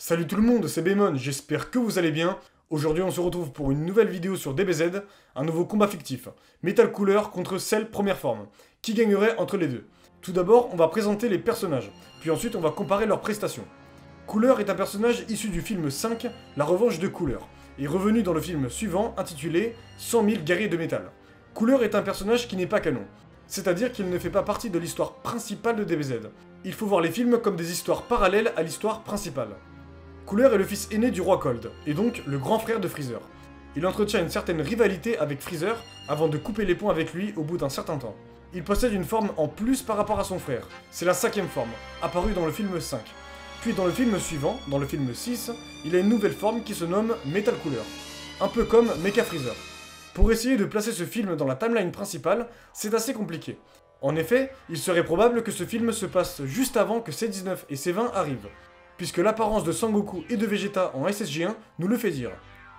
Salut tout le monde, c'est Baemon, j'espère que vous allez bien. Aujourd'hui on se retrouve pour une nouvelle vidéo sur DBZ, un nouveau combat fictif. Metal Cooler contre Cell première forme. Qui gagnerait entre les deux? Tout d'abord, on va présenter les personnages, puis ensuite on va comparer leurs prestations. Cooler est un personnage issu du film 5, La Revanche de Cooler, et revenu dans le film suivant intitulé 100 000 guerriers de métal. Cooler est un personnage qui n'est pas canon, c'est-à-dire qu'il ne fait pas partie de l'histoire principale de DBZ. Il faut voir les films comme des histoires parallèles à l'histoire principale. Cooler est le fils aîné du roi Cold, et donc le grand frère de Freezer. Il entretient une certaine rivalité avec Freezer avant de couper les ponts avec lui au bout d'un certain temps. Il possède une forme en plus par rapport à son frère, c'est la 5ème forme, apparue dans le film 5. Puis dans le film suivant, dans le film 6, il a une nouvelle forme qui se nomme Metal Cooler, un peu comme Mecha Freezer. Pour essayer de placer ce film dans la timeline principale, c'est assez compliqué. En effet, il serait probable que ce film se passe juste avant que C19 et C20 arrivent, puisque l'apparence de Sangoku et de Vegeta en SSJ1 nous le fait dire.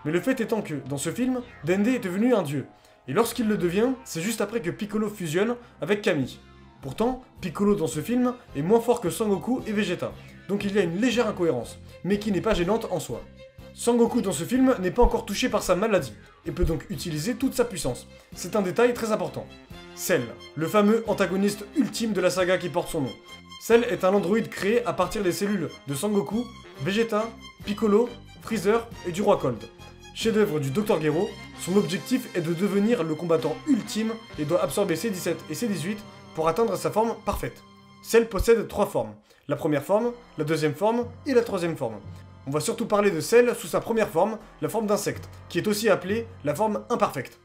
Mais le fait étant que, dans ce film, Dende est devenu un dieu, et lorsqu'il le devient, c'est juste après que Piccolo fusionne avec Kami. Pourtant, Piccolo dans ce film est moins fort que Sangoku et Vegeta, donc il y a une légère incohérence, mais qui n'est pas gênante en soi. Sangoku dans ce film n'est pas encore touché par sa maladie, et peut donc utiliser toute sa puissance. C'est un détail très important. Cell, le fameux antagoniste ultime de la saga qui porte son nom. Cell est un androïde créé à partir des cellules de Sangoku, Vegeta, Piccolo, Freezer et du roi Cold. Chef-d'œuvre du Dr Gero, son objectif est de devenir le combattant ultime et doit absorber C17 et C18 pour atteindre sa forme parfaite. Cell possède 3 formes, la première forme, la deuxième forme et la troisième forme. On va surtout parler de Cell sous sa première forme, la forme d'insecte, qui est aussi appelée la forme imparfaite.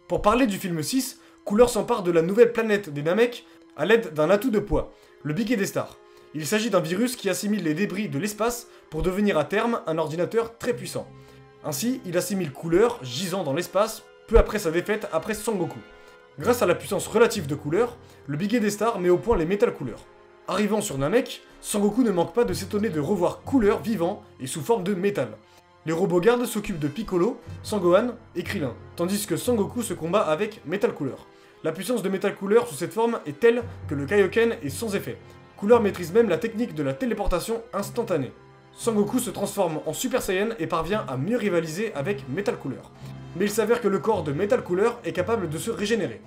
Pour parler du film 6, Cooler s'empare de la nouvelle planète des Namek à l'aide d'un atout de poids, le Big des Stars. Il s'agit d'un virus qui assimile les débris de l'espace pour devenir à terme un ordinateur très puissant. Ainsi, il assimile Cooler gisant dans l'espace peu après sa défaite après Sangoku. Grâce à la puissance relative de Cooler, le Big des Stars met au point les Metal Cooler. Arrivant sur Namek, Sangoku ne manque pas de s'étonner de revoir Cooler vivant et sous forme de métal. Les robots gardes s'occupent de Piccolo, Sangohan et Krillin, tandis que Sangoku se combat avec Metal Cooler. La puissance de Metal Cooler sous cette forme est telle que le Kaioken est sans effet. Cooler maîtrise même la technique de la téléportation instantanée. Sangoku se transforme en Super Saiyan et parvient à mieux rivaliser avec Metal Cooler. Mais il s'avère que le corps de Metal Cooler est capable de se régénérer.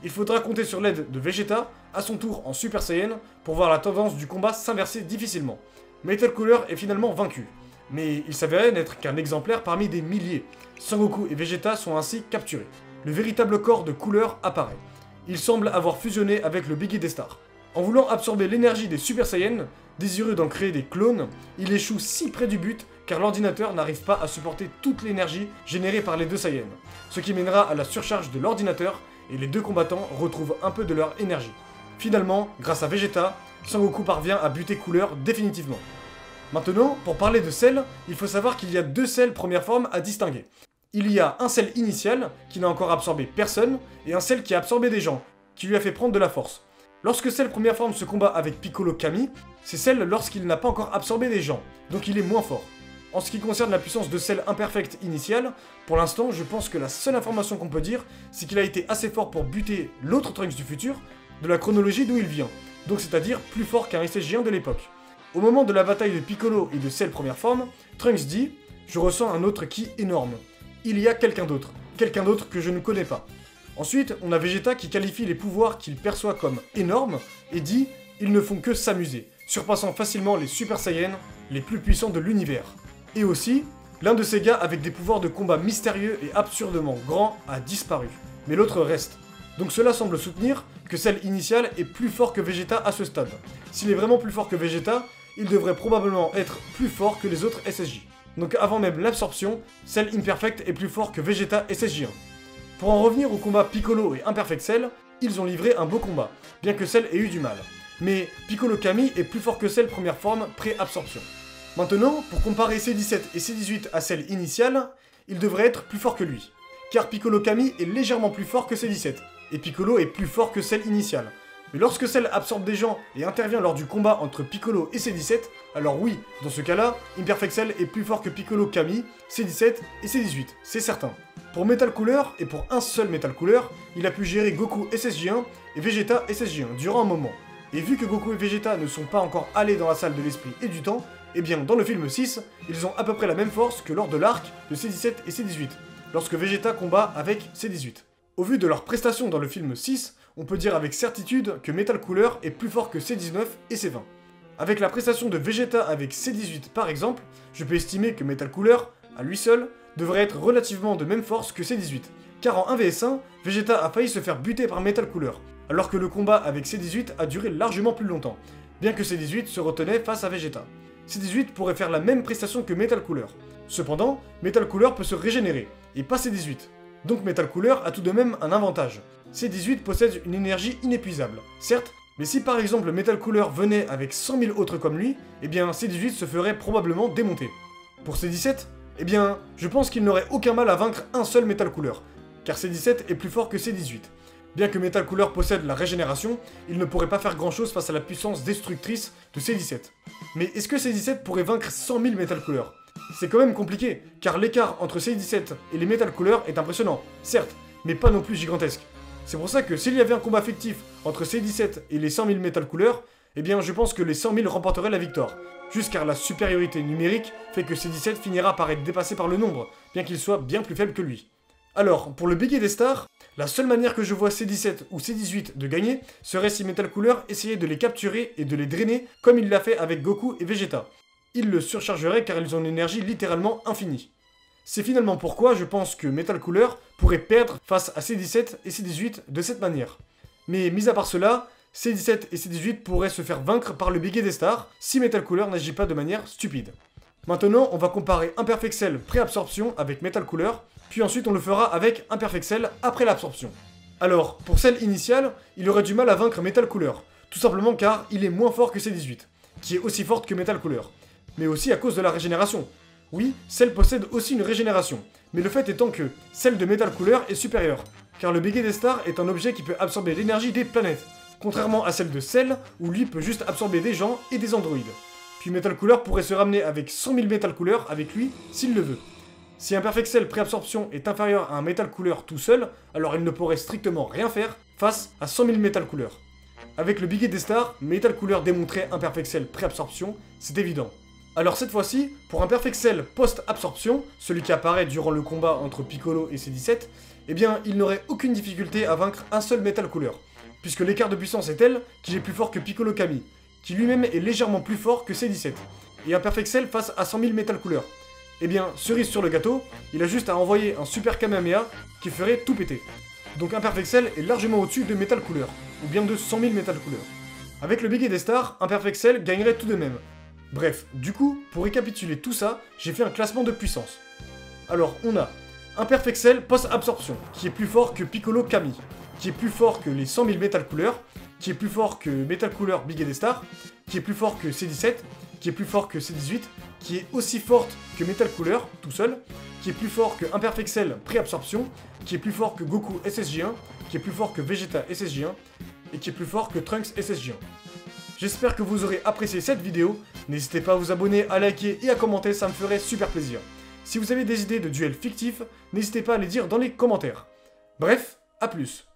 Il faudra compter sur l'aide de Vegeta, à son tour en Super Saiyan, pour voir la tendance du combat s'inverser difficilement. Metal Cooler est finalement vaincu. Mais il s'avérait n'être qu'un exemplaire parmi des milliers. Sangoku et Vegeta sont ainsi capturés. Le véritable corps de Cooler apparaît. Il semble avoir fusionné avec le Big des Stars. En voulant absorber l'énergie des Super Saiyans, désireux d'en créer des clones, il échoue si près du but car l'ordinateur n'arrive pas à supporter toute l'énergie générée par les deux Saiyans, ce qui mènera à la surcharge de l'ordinateur et les deux combattants retrouvent un peu de leur énergie. Finalement, grâce à Vegeta, Sangoku parvient à buter Cooler définitivement. Maintenant, pour parler de Cell, il faut savoir qu'il y a 2 Cell première forme à distinguer. Il y a un Cell initial, qui n'a encore absorbé personne, et un Cell qui a absorbé des gens, qui lui a fait prendre de la force. Lorsque Cell première forme se combat avec Piccolo Kami, c'est Cell lorsqu'il n'a pas encore absorbé des gens, donc il est moins fort. En ce qui concerne la puissance de Cell imperfecte initiale, pour l'instant, je pense que la seule information qu'on peut dire, c'est qu'il a été assez fort pour buter l'autre Trunks du futur, de la chronologie d'où il vient, donc c'est-à-dire plus fort qu'un SSJ1 de l'époque. Au moment de la bataille de Piccolo et de Cell première forme, Trunks dit « Je ressens un autre ki énorme. Il y a quelqu'un d'autre que je ne connais pas. » Ensuite, on a Vegeta qui qualifie les pouvoirs qu'il perçoit comme énormes et dit « Ils ne font que s'amuser, surpassant facilement les Super Saiyans les plus puissants de l'univers. » Et aussi, l'un de ces gars avec des pouvoirs de combat mystérieux et absurdement grands a disparu, mais l'autre reste. Donc cela semble soutenir que Cell initial est plus fort que Vegeta à ce stade. S'il est vraiment plus fort que Vegeta, il devrait probablement être plus fort que les autres SSJ. Donc avant même l'absorption, Cell Imperfect est plus fort que Vegeta SSJ1. Pour en revenir au combat Piccolo et Imperfect Cell, ils ont livré un beau combat, bien que Cell ait eu du mal. Mais Piccolo Kami est plus fort que Cell première forme pré-absorption. Maintenant, pour comparer C17 et C18 à Cell initial, il devrait être plus fort que lui. Car Piccolo Kami est légèrement plus fort que C17, et Piccolo est plus fort que Cell initial. Mais lorsque Cell absorbe des gens et intervient lors du combat entre Piccolo et C17, alors oui, dans ce cas-là, Imperfect Cell est plus fort que Piccolo Kami, C17 et C18, c'est certain. Pour Metal Cooler, et pour un seul Metal Cooler, il a pu gérer Goku SSJ1 et Vegeta SSJ1 durant un moment. Et vu que Goku et Vegeta ne sont pas encore allés dans la salle de l'esprit et du temps, Eh bien, dans le film 6, ils ont à peu près la même force que lors de l'arc de C17 et C18, lorsque Vegeta combat avec C18. Au vu de leurs prestations dans le film 6, on peut dire avec certitude que Metal Cooler est plus fort que C19 et C20. Avec la prestation de Vegeta avec C18 par exemple, je peux estimer que Metal Cooler, à lui seul, devrait être relativement de même force que C18, car en 1vs1, Vegeta a failli se faire buter par Metal Cooler, alors que le combat avec C18 a duré largement plus longtemps, bien que C18 se retenait face à Vegeta. C18 pourrait faire la même prestation que Metal Cooler. Cependant, Metal Cooler peut se régénérer, et pas C18. Donc Metal Cooler a tout de même un avantage. C18 possède une énergie inépuisable, certes, mais si par exemple Metal Cooler venait avec 100 000 autres comme lui, eh bien C18 se ferait probablement démonter. Pour C17, eh bien, je pense qu'il n'aurait aucun mal à vaincre un seul Metal Cooler, car C17 est plus fort que C18. Bien que Metal Cooler possède la régénération, il ne pourrait pas faire grand chose face à la puissance destructrice de C17. Mais est-ce que C17 pourrait vaincre 100 000 Metal Cooler? C'est quand même compliqué, car l'écart entre C17 et les Metal Cooler est impressionnant, certes, mais pas non plus gigantesque. C'est pour ça que s'il y avait un combat fictif entre C17 et les 100 000 Metal Cooler, eh bien je pense que les 100 000 remporteraient la victoire. Juste car la supériorité numérique fait que C17 finira par être dépassé par le nombre, bien qu'il soit bien plus faible que lui. Alors, pour le Big des Stars, la seule manière que je vois C17 ou C18 de gagner serait si Metal Cooler essayait de les capturer et de les drainer comme il l'a fait avec Goku et Vegeta. Ils le surchargeraient car ils ont une énergie littéralement infinie. C'est finalement pourquoi je pense que Metal Cooler pourrait perdre face à C17 et C18 de cette manière. Mais mis à part cela, C17 et C18 pourraient se faire vaincre par le Big des Stars si Metal Cooler n'agit pas de manière stupide. Maintenant, on va comparer Imperfect Cell pré-absorption avec Metal Cooler, puis ensuite on le fera avec Imperfect Cell après l'absorption. Alors, pour Cell initial, il aurait du mal à vaincre Metal Cooler, tout simplement car il est moins fort que C18, qui est aussi forte que Metal Cooler, mais aussi à cause de la régénération. Oui, Cell possède aussi une régénération, mais le fait étant que celle de Metal Cooler est supérieure, car le Big des Stars est un objet qui peut absorber l'énergie des planètes, contrairement à celle de Cell, où lui peut juste absorber des gens et des androïdes. Puis Metal Cooler pourrait se ramener avec 100 000 Metal Cooler avec lui, s'il le veut. Si Imperfect Cell pré-absorption est inférieur à un Metal Cooler tout seul, alors il ne pourrait strictement rien faire face à 100 000 Metal Cooler. Avec le Big des Stars, Metal Cooler démontrait Imperfect Cell pré-absorption, c'est évident. Alors cette fois-ci, pour Imperfect Cell post-absorption, celui qui apparaît durant le combat entre Piccolo et C17, eh bien il n'aurait aucune difficulté à vaincre un seul Metal Cooler, puisque l'écart de puissance est tel qu'il est plus fort que Piccolo Kami, qui lui-même est légèrement plus fort que C17, et Imperfect Cell face à 100 000 Metal Cooler. Eh bien, cerise sur le gâteau, il a juste à envoyer un super Kamehameha qui ferait tout péter. Donc Imperfect Cell est largement au-dessus de Metal Cooler, ou bien de 100 000 Metal Cooler. Avec le Big des Stars, Imperfect Cell gagnerait tout de même. Bref, du coup, pour récapituler tout ça, j'ai fait un classement de puissance. Alors, on a Imperfect Cell post-absorption, qui est plus fort que Piccolo Kami, qui est plus fort que les 100 000 Metal Cooler, qui est plus fort que Metal Cooler Big des Stars, qui est plus fort que C17, qui est plus fort que C18, qui est aussi forte que Metal Cooler, tout seul, qui est plus fort que Imperfect Cell pré-absorption, qui est plus fort que Goku SSJ1, qui est plus fort que Vegeta SSJ1, et qui est plus fort que Trunks SSJ1. J'espère que vous aurez apprécié cette vidéo, n'hésitez pas à vous abonner, à liker et à commenter, ça me ferait super plaisir. Si vous avez des idées de duels fictifs, n'hésitez pas à les dire dans les commentaires. Bref, à plus.